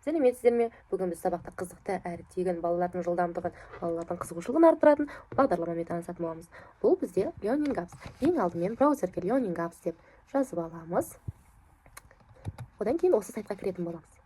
Сәлеметсіздер ме? Бүгін біз сабақта қызықты әрі тегін балалардың жылдамдығын, балалардың қызығушылығын арттыратын бағдарламамен танысатын боламыз. Бұл бізде Learning Apps. Ең алдымен браузерге Learning Apps деп жазып аламыз. Одан кейін осы сайтқа кіретін боламыз.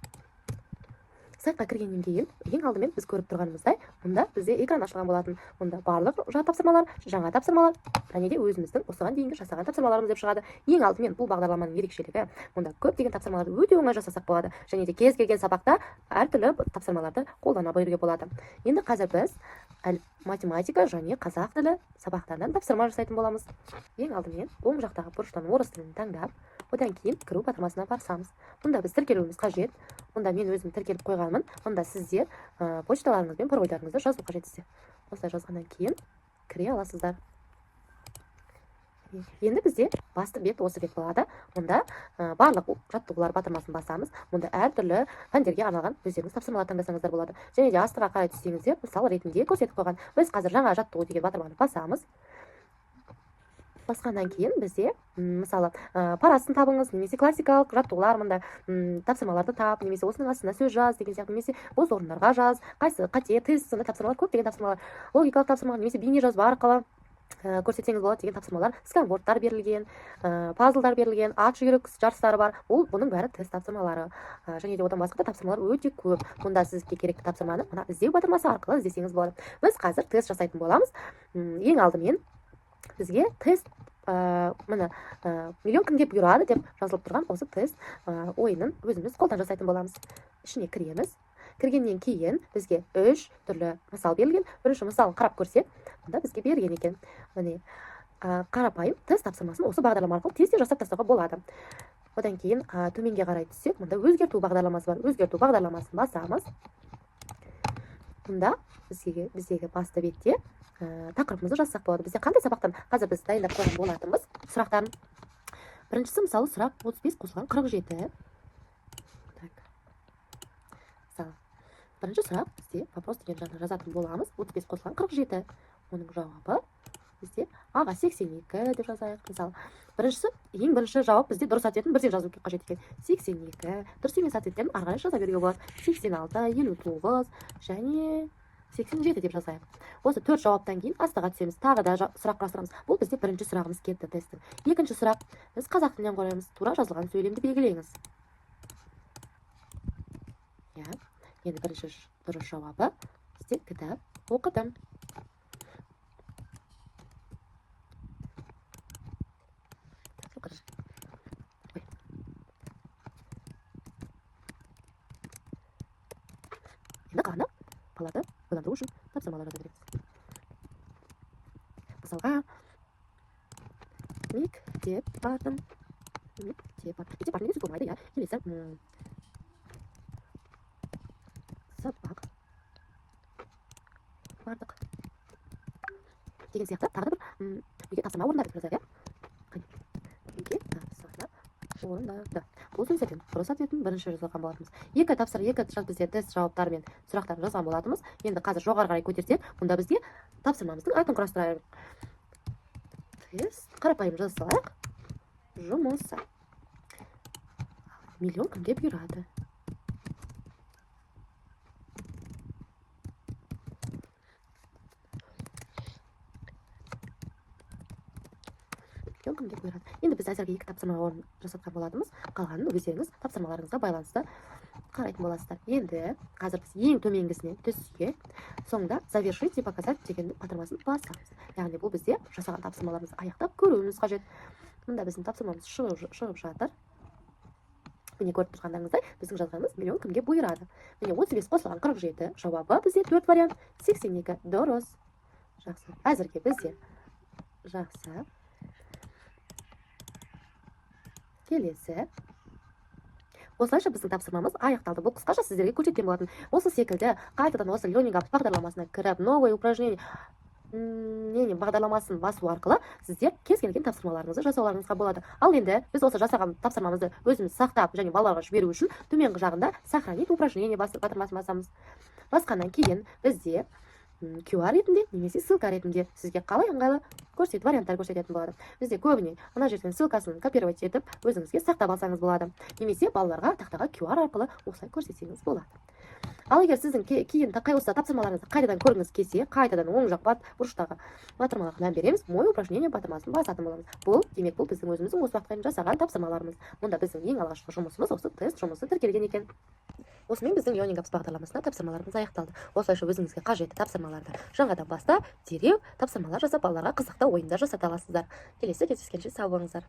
Сайтқа кіргеннен кейін ең алдымен біз көріп тұрғанымыздай, мұнда бізде экран ашылған болатын. Мұнда барлық тапсырмалар, жаңа тапсырмалар, және де өзіміздің осыған дейінгі жасаған тапсырмаларымыз деп шығады. Ең алдымен бұл бағдарламаның ерекшелігі, мұнда көптеген тапсырмаларды өте оңай жасасақ болады, және де кез келген сабақта әртүрлі тапсырмаларды қолдана беруге болады. Енді қазір біз математика және қазақ тілі сабақтарынан тапсырма жасайтын боламыз. Ең алдымен оң жақтағы бұрыштан орыс тілін таңдап, одан кейін кіру батырмасына барсамыз. Мұнда біз тіркелуіміз қажет. Мұнда мен өзім тіркеліп қойғанмын. Мұнда сіздер почталарыңыз бен парольдеріңізді жазу қажет. Осылай жазғаннан кейін кіре аласыздар. Енді бізде басты бет осы бет болады. Мұнда барлық жаттығулар батырмасын басамыз. Мұнда әртүрлі пәндерге арналған өздеріңіз тапсырмалар таңдасаңыздар болады. Және де астыға қарай түссеңіздер, мысал ретінде көрсетіп қойған. Біз қазір жаңа жаттығу деген батырманы басамыз. Басқаннан кейін бізде мысалы парасын табыңыз, немесе классикалық жаттығулар, мұнда тапсырмаларды тап, немесе осының астына сөз жаз деген сияқты, немесе бос орындарға жаз, қайсы қате, тест, сондай тапсырмалар, көптеген тапсырмалар, логикалық тапсырмалар, немесе бейне жазба арқылы көрсетсеңіз болады деген тапсырмалар, сканвордтар берілген, пазлдар берілген, ат жүйрік жарыстары бар. Бұның бәрі тест тапсырмалары. Және де одан басқа да тапсырмалар өте көп. Мұнда сізге керекті тапсырманы мына іздеу батырмасы арқылы іздесеңіз болады. Біз қазір тест жасайтын боламыз. Ең алдымен бізге тест міне миллион кімге бұйырады деп жазылып тұрған осы тест ойынын өзіміз қолдан жасайтын боламыз. Ішіне кіреміз. Кіргеннен кейін бізге 3 түрлі мысал берілген. Бірінші мысалын қарап көрсек, мұнда бізге берген екен. Міне қарапайым тест тапсырмасын осы бағдарлама арқылы тез жасап тастауға болады. Одан кейін төменге қарай түссек, мұнда өзгерту бағдарламасы бар. Өзгерту бағдарламасын басамыз. Мұнда біздегі басты бетте тақырыбымызды жазсақ болады. Бізде қандай сабақтан қазір біз дайындап қойған болатынбыз сұрақтарын. Біріншісі мысалы сұрақ 35 қосылған 47. Мысалы, бірінші сұрақ бізде вопрос деген жағына жазатын боламыз. 35 қосылған 47. Оның жауабы бізде аға 82 деп жазайық. Мысалы, ең бірінші жауап бізде дұрыс ответін бірден жазу қажет екен. 82. Дұрыс емес ответтерін ары қарай жаза беруге болады. 86, 59 және 87 деп жазайық. Осы 4 жауаптан кейін астыға түсеміз. Тағы да сұрақ қарастырамыз. Бұл бізде бірінші сұрағымыз кетті тесттің. Екінші сұрақ біз қазақ тілінен қоямыз. Тура жазылған сөйлемді белгілеңіз. Енді бірінші дұрыс жауабы бізде кітап оқыдым. Енді қалғаны балаларды ойландыру үшін тапсырмалар жаза береміз. Мысалға, мектеп бардым. Мектеп бардым деген сөз болмайды, иә. Келесі сабақ бардық деген сияқты тағы да бір үйге тапсырма орындады деп жазайық. Үйге тапсырма орындады. Бұл сөздерден дұрыс ответін бірінші жазған болатынбыз. Екі бізде тест жауаптары мен сұрақтарын жазған болатынбыз. Енді қазір жоғары қарай көтерсек, мұнда бізде тапсырмамыздың атын құрастырайық. Тест қарапайым жазсақ, жұмысы. Миллион кімге бұйырады? Енді біз әзірге 2 тапсырма жасатқан болатынбыз. Қалғанын өздеріңіз тапсырмаларыңызға байланысты қарайтын боласыздар. Енді қазір біз ең төменгісіне түссек, соңында завершить и показать деген батырмасын басамыз. Яғни бұл бізде жасаған тапсырмаларымызды аяқтап көруіміз қажет. Мұнда біздің тапсырмамыз шығып жатыр. Міне көріп тұрғандарыңыздай, біздің жазғанымыз миллион кімге бұйырады. Міне 35 қосылған 47 жауабы бізде 4 вариант. 82 дұрыс. Жақсы. Әзірге бізде жақсы. Келесі. Осылайша біздің тапсырмамыз аяқталды. Бұл қысқаша сіздерге көрсеткен болатын. Осы секілді қайтадан осы Learning Apps бағдарламасына кіріп, новое упражнение бағдарламасын басу арқылы сіздер кез келген тапсырмаларыңызды жасауларыңызға болады. Ал енді біз осы жасаған тапсырмамызды өзіміз сақтап және балаларға жіберу үшін төменгі жағында сохранить упражнение батырмасын басамыз. Басқаннан кейін бізде QR ретінде немесе ссылка ретінде сізге қалай ыңғайлы варианттар көрсететін болады. Бізде көбіне ана жерден ссылкасын копировать етіп өзіңізге сақтап алсаңыз болады, немесе балаларға тақтаға QR арқылы осылай көрсетсеңіз болады. Ал егер сіздің кейін осы тапсырмаларыңызды қайтадан көргіңіз келсе, қайтадан оң жақ бұрыштағы батырмаға мән береміз, мой упражнение батырмасын басатын боламыз. Бұл біздің өзіміздің осы уақытқа дейін жасаған тапсырмаларымыз. Мұнда біздің ең алғашқы жұмысымыз осы тест жұмысы тіркелген екен. Осымен біздің Learning Apps бағдарламасына тапсырмаларымыз аяқталды. Осылайша өзіңізге қажетті тапсырмаларды жаңадан бастап, дереу тапсырмалар жасап, балаларға қызықты ойындар жасата аласыздар. Келесі кездескенше сау болыңыздар.